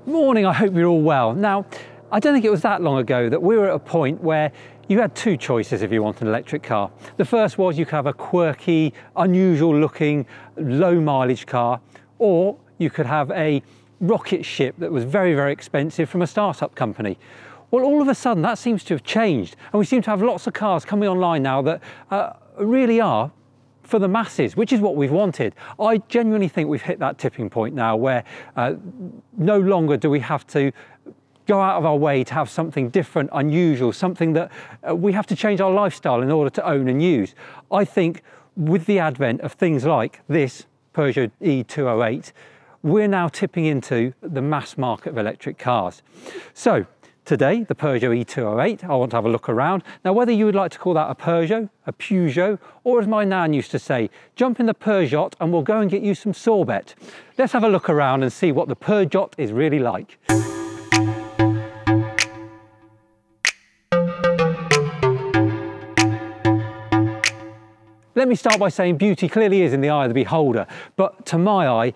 Morning, I hope you're all well. Now, I don't think it was that long ago that we were at a point where you had two choices if you want an electric car. The first was you could have a quirky, unusual looking, low mileage car, or you could have a rocket ship that was very, very expensive from a startup company. Well, all of a sudden that seems to have changed, and we seem to have lots of cars coming online now that really are for the masses, which is what we've wanted. I genuinely think we've hit that tipping point now where no longer do we have to go out of our way to have something different, unusual, something that we have to change our lifestyle in order to own and use. I think with the advent of things like this Peugeot E208, we're now tipping into the mass market of electric cars. So today, the Peugeot E208, I want to have a look around. Now, whether you would like to call that a Peugeot, or as my nan used to say, jump in the Peugeot and we'll go and get you some sorbet. Let's have a look around and see what the Peugeot is really like. Let me start by saying beauty clearly is in the eye of the beholder, but to my eye,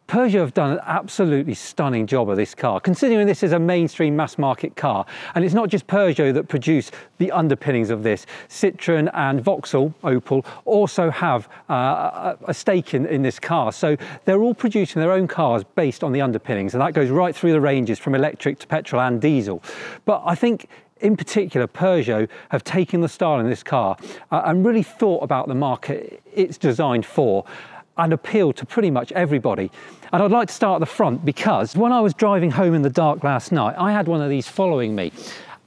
Peugeot have done an absolutely stunning job of this car, considering this is a mainstream mass market car. And it's not just Peugeot that produce the underpinnings of this. Citroën and Vauxhall, Opel, also have a stake in this car. So they're all producing their own cars based on the underpinnings, and that goes right through the ranges from electric to petrol and diesel. But I think in particular, Peugeot have taken the style in this car and really thought about the market it's designed for and appealed to pretty much everybody. And I'd like to start at the front because when I was driving home in the dark last night, I had one of these following me.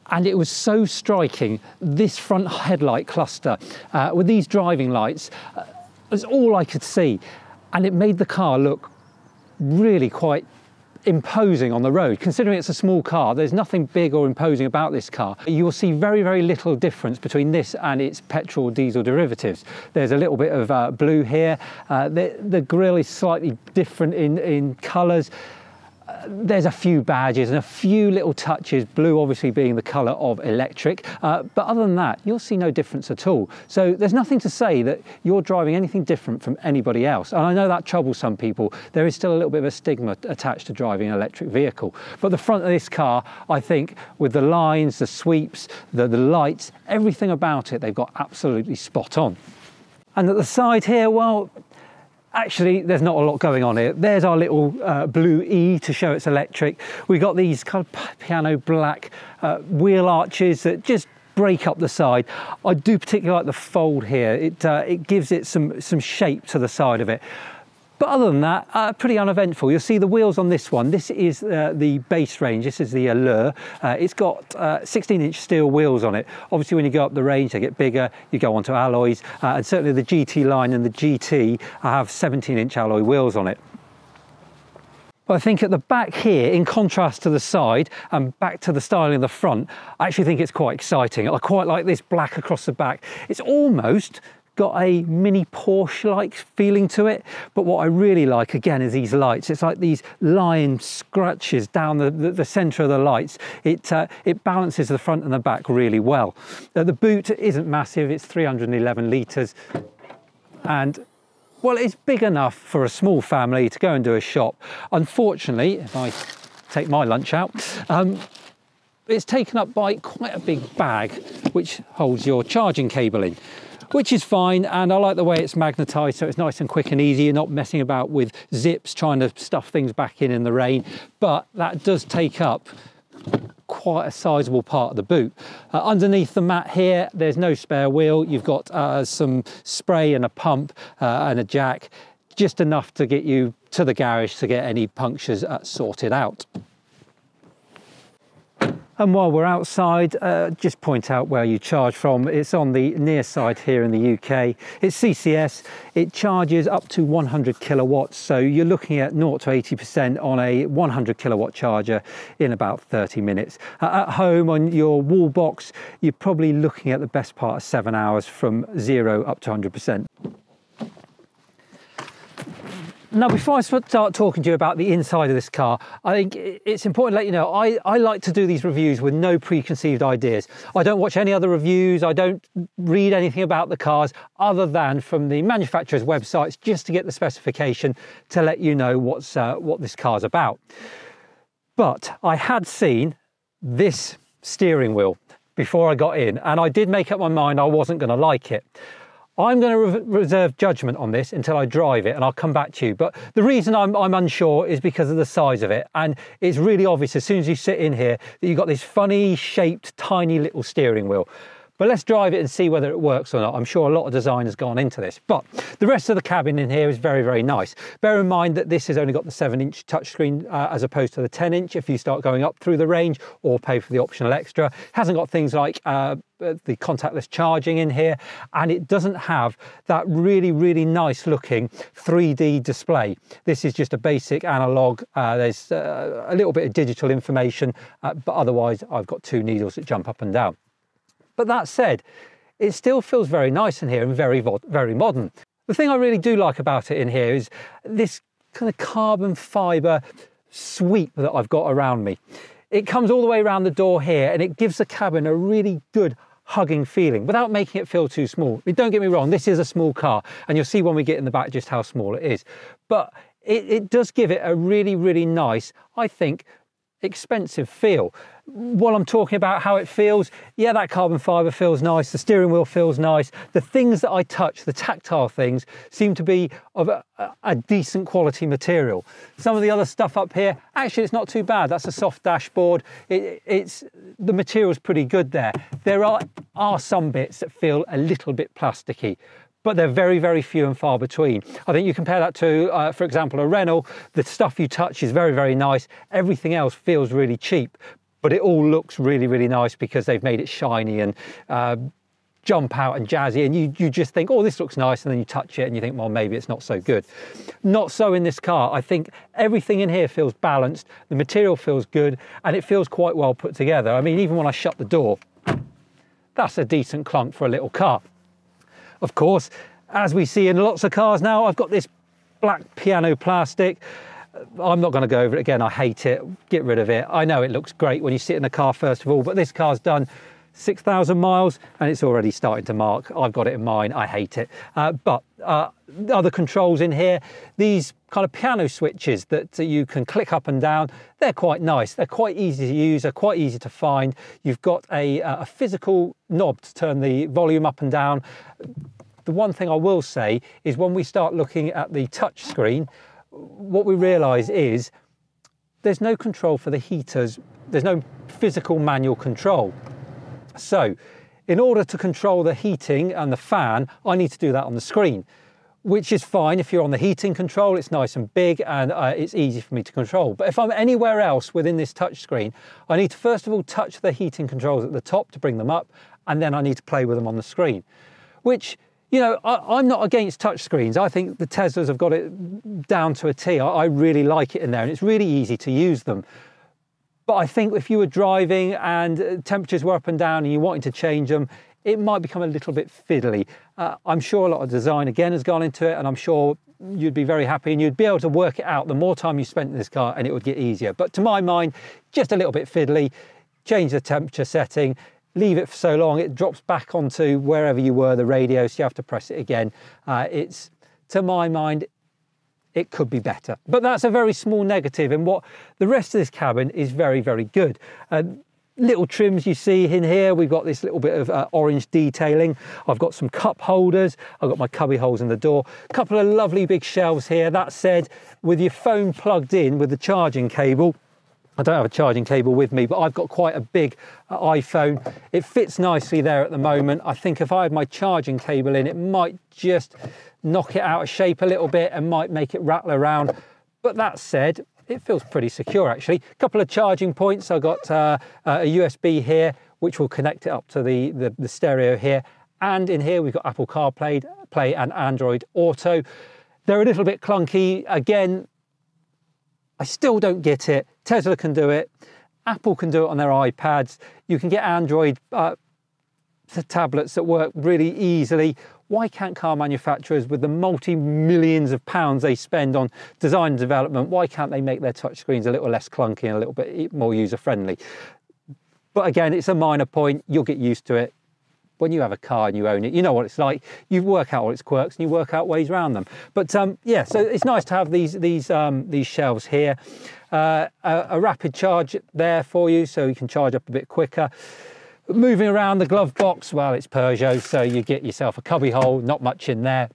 And it was so striking, this front headlight cluster with these driving lights was all I could see. And it made the car look really quite imposing on the road. Considering it's a small car, there's nothing big or imposing about this car. You will see very, very little difference between this and its petrol diesel derivatives. There's a little bit of blue here. The grille is slightly different in colours. There's a few badges and a few little touches, blue obviously being the colour of electric, but other than that you'll see no difference at all. So there's nothing to say that you're driving anything different from anybody else, and I know that troubles some people. There is still a little bit of a stigma attached to driving an electric vehicle, but the front of this car, I think, with the lines, the sweeps, the lights, everything about it, they've got absolutely spot on. And at the side here, well, actually, there's not a lot going on here. There's our little blue E to show it's electric. We've got these kind of piano black wheel arches that just break up the side. I do particularly like the fold here. It gives it some shape to the side of it. But other than that, pretty uneventful. You'll see the wheels on this one. This is the base range. This is the Allure. It's got 16-inch steel wheels on it. Obviously, when you go up the range, they get bigger. You go onto alloys. And certainly the GT line and the GT have 17-inch alloy wheels on it. But I think at the back here, in contrast to the side and back to the styling in the front, I actually think it's quite exciting. I quite like this black across the back. It's almost got a mini Porsche-like feeling to it, but what I really like again is these lights. It's like these line scratches down the centre of the lights. It balances the front and the back really well. The boot isn't massive, it's 311 litres, and well, it's big enough for a small family to go and do a shop. Unfortunately, if I take my lunch out, it's taken up by quite a big bag which holds your charging cable in, which is fine, and I like the way it's magnetised, so it's nice and quick and easy. You're not messing about with zips trying to stuff things back in the rain, but that does take up quite a sizable part of the boot. Underneath the mat here, there's no spare wheel. You've got some spray and a pump and a jack, just enough to get you to the garage to get any punctures sorted out. And while we're outside, just point out where you charge from. It's on the near side here in the UK. It's CCS. It charges up to 100 kilowatts. So you're looking at 0 to 80% on a 100 kilowatt charger in about 30 minutes. At home on your wall box, you're probably looking at the best part of 7 hours from 0 up to 100%. Now, before I start talking to you about the inside of this car, I think it's important to let you know, I like to do these reviews with no preconceived ideas. I don't watch any other reviews, I don't read anything about the cars other than from the manufacturer's websites, just to get the specification to let you know what this car's about. But I had seen this steering wheel before I got in, and I did make up my mind I wasn't going to like it. I'm going to reserve judgment on this until I drive it, and I'll come back to you. But the reason I'm unsure is because of the size of it, and it's really obvious as soon as you sit in here that you've got this funny shaped tiny little steering wheel. But let's drive it and see whether it works or not. I'm sure a lot of design has gone into this, but the rest of the cabin in here is very, very nice. Bear in mind that this has only got the 7-inch touchscreen as opposed to the 10-inch if you start going up through the range or pay for the optional extra. It hasn't got things like the contactless charging in here, and it doesn't have that really, really nice looking 3D display. This is just a basic analog. There's a little bit of digital information, but otherwise I've got 2 needles that jump up and down. But that said, it still feels very nice in here and very, very modern. The thing I really do like about it in here is this kind of carbon fibre sweep that I've got around me. It comes all the way around the door here, and it gives the cabin a really good hugging feeling without making it feel too small. I mean, don't get me wrong, this is a small car, and you'll see when we get in the back just how small it is. But it does give it a really, really nice, I think, expensive feel. While I'm talking about how it feels, yeah, that carbon fibre feels nice, the steering wheel feels nice, the things that I touch, the tactile things, seem to be of a decent quality material. Some of the other stuff up here, actually it's not too bad. That's a soft dashboard. The material's pretty good there. There are some bits that feel a little bit plasticky, but they're very, very few and far between. I think you compare that to, for example, a Renault, the stuff you touch is very, very nice. Everything else feels really cheap, but it all looks really, really nice because they've made it shiny and jump out and jazzy, and you just think, oh, this looks nice, and then you touch it and you think, well, maybe it's not so good. Not so in this car. I think everything in here feels balanced, the material feels good, and it feels quite well put together. I mean, even when I shut the door, that's a decent clunk for a little car. Of course, as we see in lots of cars now, I've got this black piano plastic. I'm not going to go over it again. I hate it. Get rid of it. I know it looks great when you sit in the car first of all, but this car's done 6,000 miles and it's already starting to mark. I've got it in mine. I hate it. But other controls in here, these kind of piano switches that you can click up and down, they're quite nice. They're quite easy to use. They're quite easy to find. You've got a physical knob to turn the volume up and down. The one thing I will say is when we start looking at the touch screen, what we realise is there's no control for the heaters. There's no physical manual control. So in order to control the heating and the fan, I need to do that on the screen, which is fine. If you're on the heating control, it's nice and big and it's easy for me to control. But if I'm anywhere else within this touch screen, I need to first of all touch the heating controls at the top to bring them up, and then I need to play with them on the screen, which, you know, I'm not against touch screens. I think the Teslas have got it down to a T. I really like it in there, and it's really easy to use them. But I think if you were driving and temperatures were up and down and you wanted to change them, it might become a little bit fiddly. I'm sure a lot of design again has gone into it, and I'm sure you'd be very happy and you'd be able to work it out the more time you spent in this car, and it would get easier. But to my mind, just a little bit fiddly. Change the temperature setting, leave it for so long, it drops back onto wherever you were, the radio, so you have to press it again. It's, to my mind, it could be better. But that's a very small negative, and what the rest of this cabin is very, very good. Little trims you see in here, we've got this little bit of orange detailing. I've got some cup holders, I've got my cubby holes in the door, a couple of lovely big shelves here. That said, with your phone plugged in with the charging cable, I don't have a charging cable with me, but I've got quite a big iPhone. It fits nicely there at the moment. I think if I had my charging cable in, it might just knock it out of shape a little bit and might make it rattle around. But that said, it feels pretty secure actually. A couple of charging points. I've got a USB here, which will connect it up to the stereo here. And in here, we've got Apple CarPlay and Android Auto. They're a little bit clunky. Again, I still don't get it. Tesla can do it. Apple can do it on their iPads. You can get Android tablets that work really easily. Why can't car manufacturers, with the multi-millions of pounds they spend on design and development, why can't they make their touchscreens a little less clunky and a little bit more user-friendly? But again, it's a minor point. You'll get used to it. when you have a car and you own it, you know what it's like. You work out all its quirks and you work out ways around them. But yeah, so it's nice to have these shelves here. A rapid charge there for you, so you can charge up a bit quicker. Moving around the glove box, well, it's Peugeot, so you get yourself a cubby hole, not much in there.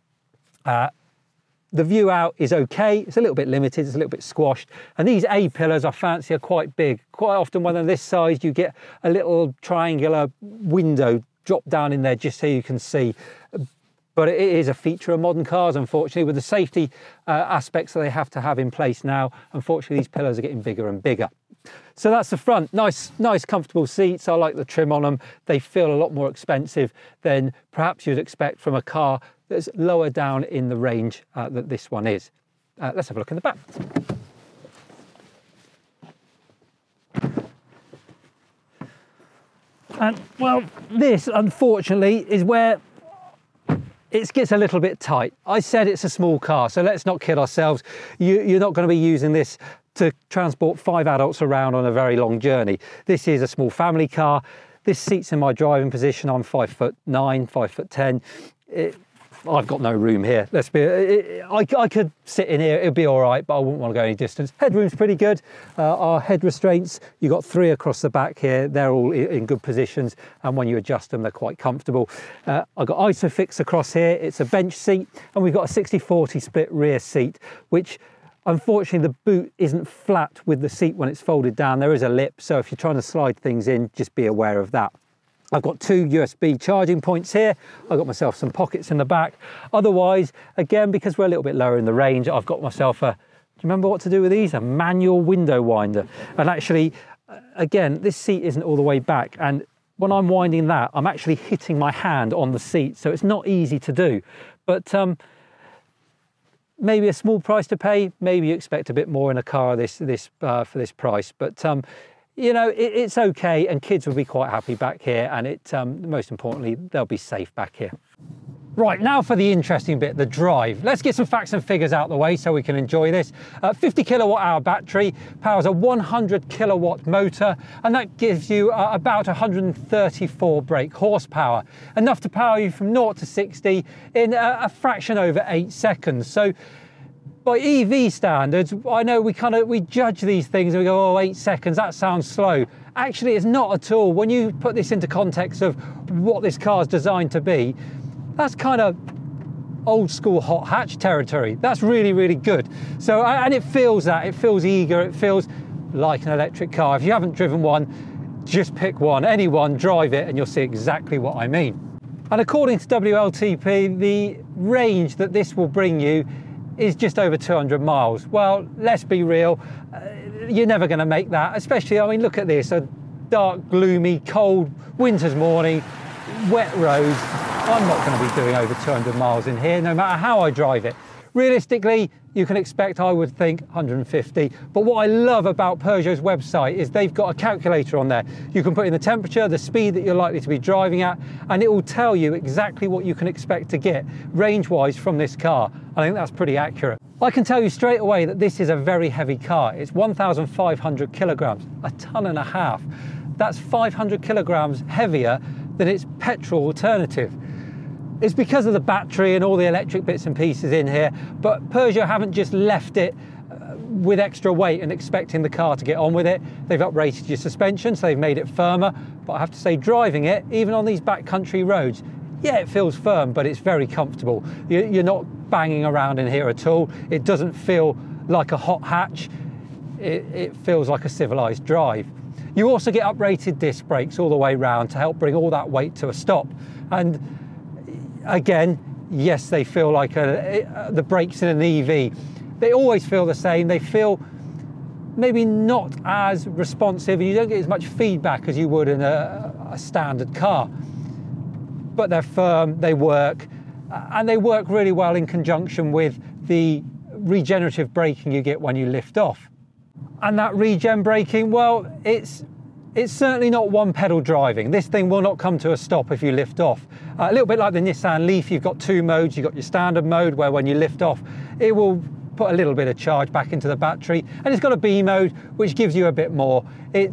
The view out is okay. It's a little bit limited, it's a little bit squashed. And these A-pillars I fancy are quite big. Quite often when they're this size, you get a little triangular window drop down in there just so you can see. But it is a feature of modern cars, unfortunately, with the safety aspects that they have to have in place now. Unfortunately, these pillars are getting bigger and bigger. So that's the front. Nice, comfortable seats. I like the trim on them. They feel a lot more expensive than perhaps you'd expect from a car that's lower down in the range that this one is. Let's have a look in the back. And well, this unfortunately is where it gets a little bit tight. I said it's a small car, so let's not kid ourselves. You're not going to be using this to transport 5 adults around on a very long journey. This is a small family car. This seat's in my driving position. I'm 5'9", 5'10". I've got no room here. I could sit in here, it'd be all right, but I wouldn't want to go any distance. Headroom's pretty good. Our head restraints, you've got 3 across the back here. They're all in good positions, and when you adjust them, they're quite comfortable. I've got Isofix across here. It's a bench seat, and we've got a 60-40 split rear seat, which unfortunately the boot isn't flat with the seat when it's folded down. There is a lip, so if you're trying to slide things in, just be aware of that. I've got 2 USB charging points here. I've got myself some pockets in the back. Otherwise, again, because we're a little bit lower in the range, I've got myself do you remember what to do with these? A manual window winder. And actually, again, this seat isn't all the way back. And when I'm winding that, I'm actually hitting my hand on the seat. So it's not easy to do. But maybe a small price to pay. Maybe you expect a bit more in a car for this price. But you know, it's okay, and kids will be quite happy back here, and most importantly, they'll be safe back here. Right, now for the interesting bit, the drive. Let's get some facts and figures out the way so we can enjoy this. 50 kilowatt hour battery, powers a 100 kilowatt motor, and that gives you about 134 brake horsepower, enough to power you from 0 to 60 in a fraction over 8 seconds. So by EV standards, I know we judge these things and we go, oh, 8 seconds, that sounds slow. Actually, it's not at all. When you put this into context of what this car is designed to be, that's kind of old school hot hatch territory. That's really, really good. So, and it feels that, it feels eager, it feels like an electric car. If you haven't driven one, just pick one, anyone, drive it, and you'll see exactly what I mean. And according to WLTP, the range that this will bring you is just over 200 miles. Well, let's be real, you're never going to make that, especially, I mean, look at this, a dark, gloomy, cold winter's morning, wet roads. I'm not going to be doing over 200 miles in here, no matter how I drive it. Realistically, you can expect, I would think, 150. But what I love about Peugeot's website is they've got a calculator on there. You can put in the temperature, the speed that you're likely to be driving at, and it will tell you exactly what you can expect to get range-wise from this car. I think that's pretty accurate. I can tell you straight away that this is a very heavy car. It's 1,500 kilograms, a ton and a half. That's 500 kilograms heavier than its petrol alternative. It's because of the battery and all the electric bits and pieces in here, but Peugeot haven't just left it with extra weight and expecting the car to get on with it. They've uprated your suspension, so they've made it firmer, but I have to say, driving it, even on these backcountry roads, yeah, it feels firm, but it's very comfortable. You're not banging around in here at all. It doesn't feel like a hot hatch. It feels like a civilized drive. You also get uprated disc brakes all the way around to help bring all that weight to a stop. And again, yes, they feel like the brakes in an EV. They always feel the same. They feel maybe not as responsive, and you don't get as much feedback as you would in a standard car. But they're firm, they work, and they work really well in conjunction with the regenerative braking you get when you lift off. And that regen braking, well, it's certainly not one pedal driving. This thing will not come to a stop if you lift off. A little bit like the Nissan Leaf, you've got 2 modes. You've got your standard mode where when you lift off, it will put a little bit of charge back into the battery, and it's got a B mode, which gives you a bit more. I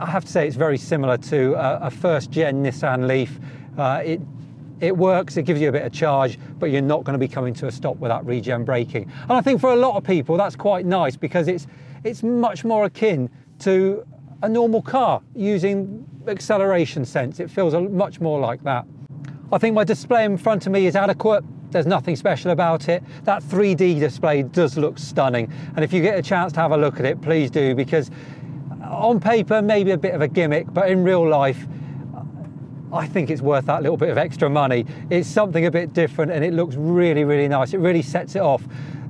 have to say, it's very similar to a first gen Nissan Leaf, It works, it gives you a bit of charge, but you're not going to be coming to a stop without regen braking. And I think for a lot of people that's quite nice, because it's much more akin to a normal car using acceleration sense. It feels much more like that. I think my display in front of me is adequate. There's nothing special about it. That 3D display does look stunning, and if you get a chance to have a look at it, please do, because on paper maybe a bit of a gimmick, but in real life I think it's worth that little bit of extra money. It's something a bit different and it looks really, really nice. It really sets it off.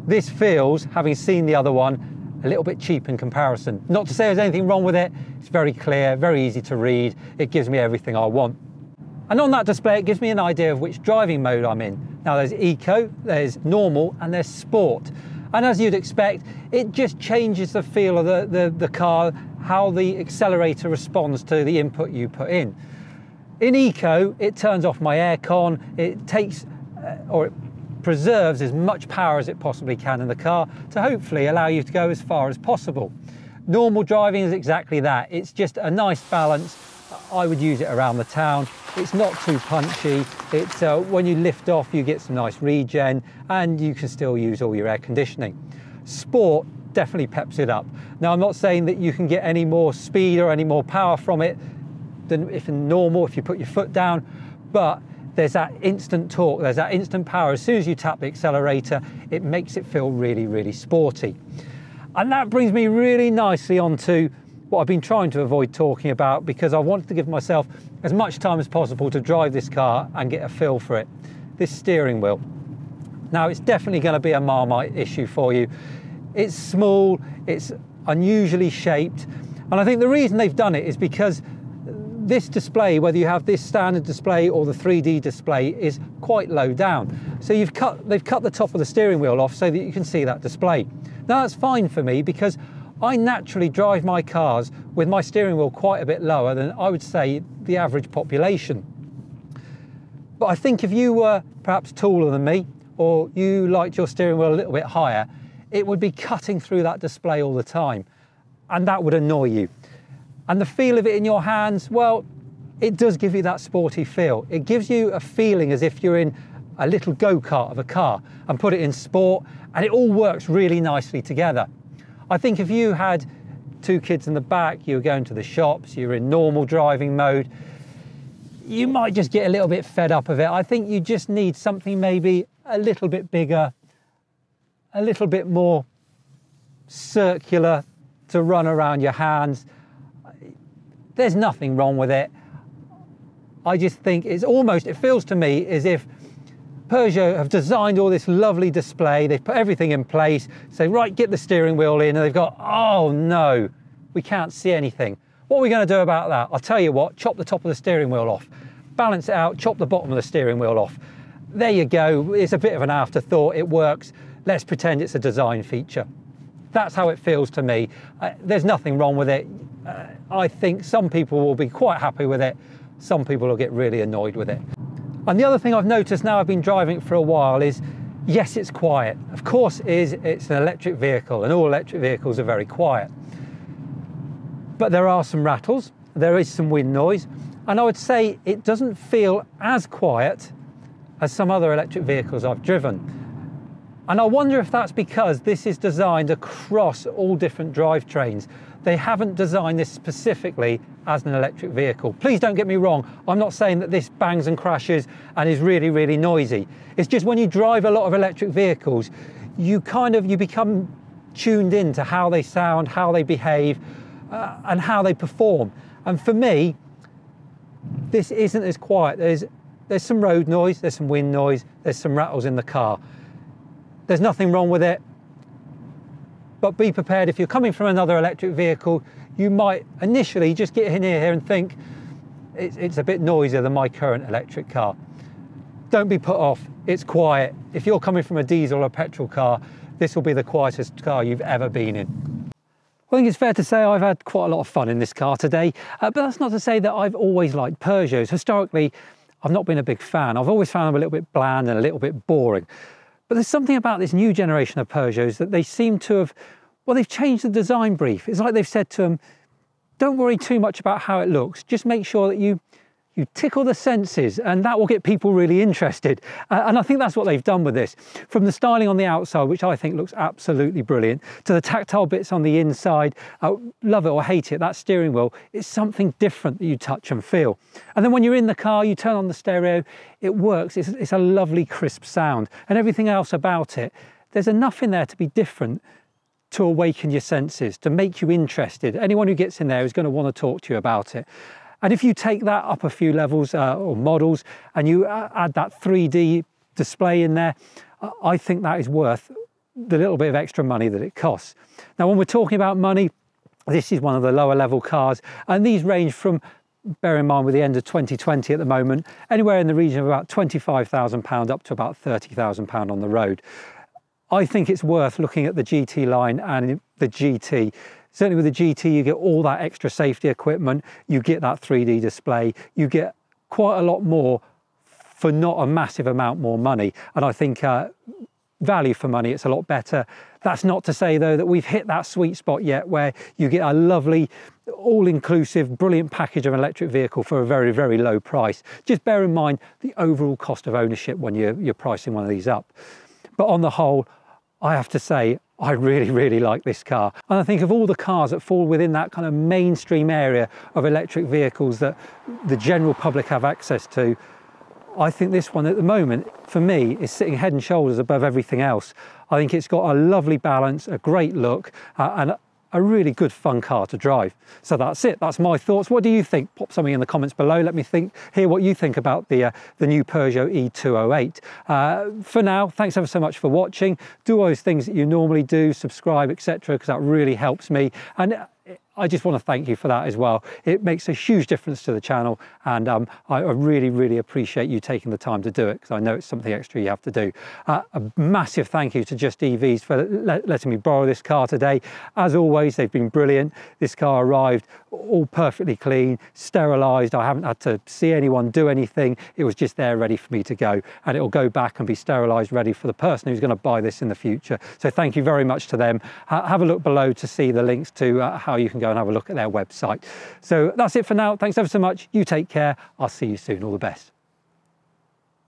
This feels, having seen the other one, a little bit cheap in comparison. Not to say there's anything wrong with it. It's very clear, very easy to read. It gives me everything I want. And on that display, it gives me an idea of which driving mode I'm in. Now there's eco, there's normal, and there's sport. And as you'd expect, it just changes the feel of the car, how the accelerator responds to the input you put in. In eco, it turns off my aircon, it takes, or it preserves as much power as it possibly can in the car to hopefully allow you to go as far as possible. Normal driving is exactly that. It's just a nice balance. I would use it around the town. It's not too punchy. It's when you lift off, you get some nice regen, and you can still use all your air conditioning. Sport definitely peps it up. Now, I'm not saying that you can get any more speed or any more power from it than if in normal, if you put your foot down, but there's that instant torque, there's that instant power. As soon as you tap the accelerator, it makes it feel really, really sporty. And that brings me really nicely onto what I've been trying to avoid talking about, because I wanted to give myself as much time as possible to drive this car and get a feel for it. This steering wheel. Now, it's definitely going to be a Marmite issue for you. It's small, it's unusually shaped, and I think the reason they've done it is because this display, whether you have this standard display or the 3D display, is quite low down. So they've cut the top of the steering wheel off so that you can see that display. Now that's fine for me, because I naturally drive my cars with my steering wheel quite a bit lower than I would say the average population. But I think if you were perhaps taller than me, or you liked your steering wheel a little bit higher, it would be cutting through that display all the time, and that would annoy you. And the feel of it in your hands, well, it does give you that sporty feel. It gives you a feeling as if you're in a little go-kart of a car, and put it in sport, and it all works really nicely together. I think if you had two kids in the back, you were going to the shops, you're in normal driving mode, you might just get a little bit fed up of it. I think you just need something maybe a little bit bigger, a little bit more circular to run around your hands. There's nothing wrong with it. I just think it feels to me as if Peugeot have designed all this lovely display, they've put everything in place, say, right, get the steering wheel in, and they've got, oh no, we can't see anything. What are we going to do about that? I'll tell you what, chop the top of the steering wheel off, balance it out, chop the bottom of the steering wheel off. There you go, it's a bit of an afterthought, it works, let's pretend it's a design feature. That's how it feels to me. There's nothing wrong with it. I think some people will be quite happy with it, some people will get really annoyed with it. And the other thing I've noticed now I've been driving it for a while is, yes, it's quiet. Of course it's an electric vehicle, and all electric vehicles are very quiet. But there are some rattles, there is some wind noise, and I would say it doesn't feel as quiet as some other electric vehicles I've driven. And I wonder if that's because this is designed across all different drivetrains. They haven't designed this specifically as an electric vehicle. Please don't get me wrong, I'm not saying that this bangs and crashes and is really, really noisy. It's just when you drive a lot of electric vehicles, you become tuned in to how they sound, how they behave, and how they perform. And for me, this isn't as quiet. There's some road noise, there's some wind noise, there's some rattles in the car. There's nothing wrong with it, but be prepared. If you're coming from another electric vehicle, you might initially just get in here and think it's a bit noisier than my current electric car. Don't be put off, it's quiet. If you're coming from a diesel or petrol car, this will be the quietest car you've ever been in. I think it's fair to say I've had quite a lot of fun in this car today, but that's not to say that I've always liked Peugeots. Historically, I've not been a big fan. I've always found them a little bit bland and a little bit boring. But there's something about this new generation of Peugeots that they seem to have, well, they've changed the design brief. It's like they've said to them, don't worry too much about how it looks. Just make sure that you you tickle the senses, and that will get people really interested. And I think that's what they've done with this. From the styling on the outside, which I think looks absolutely brilliant, to the tactile bits on the inside, love it or hate it, that steering wheel is something different that you touch and feel. And then when you're in the car, you turn on the stereo, it works. It's a lovely crisp sound, and everything else about it, there's enough in there to be different, to awaken your senses, to make you interested. Anyone who gets in there is going to want to talk to you about it. And if you take that up a few levels or models, and you add that 3D display in there, I think that is worth the little bit of extra money that it costs. Now, when we're talking about money, this is one of the lower level cars, and these range from, bear in mind with the end of 2020 at the moment, anywhere in the region of about £25,000 up to about £30,000 on the road. I think it's worth looking at the GT line and the GT. Certainly with the GT, you get all that extra safety equipment, you get that 3D display, you get quite a lot more for not a massive amount more money. And I think value for money, it's a lot better. That's not to say though that we've hit that sweet spot yet where you get a lovely, all-inclusive, brilliant package of an electric vehicle for a very, very low price. Just bear in mind the overall cost of ownership when you're pricing one of these up. But on the whole, I have to say, I really, really like this car. And I think of all the cars that fall within that kind of mainstream area of electric vehicles that the general public have access to, I think this one at the moment, for me, is sitting head and shoulders above everything else. I think it's got a lovely balance, a great look, and a really good fun car to drive. So that's it, that's my thoughts. What do you think? Pop something in the comments below. Let me hear what you think about the new Peugeot E208. For now, thanks ever so much for watching. Do all those things that you normally do, subscribe, etc., because that really helps me. And I just want to thank you for that as well. It makes a huge difference to the channel, and I really, really appreciate you taking the time to do it, because I know it's something extra you have to do. A massive thank you to Just EVs for letting me borrow this car today. As always, they've been brilliant. This car arrived all perfectly clean, sterilised. I haven't had to see anyone do anything. It was just there ready for me to go, and it will go back and be sterilised, ready for the person who's going to buy this in the future. So thank you very much to them. Have a look below to see the links to how you can go and have a look at their website. So that's it for now. Thanks ever so much. You take care. I'll see you soon. All the best.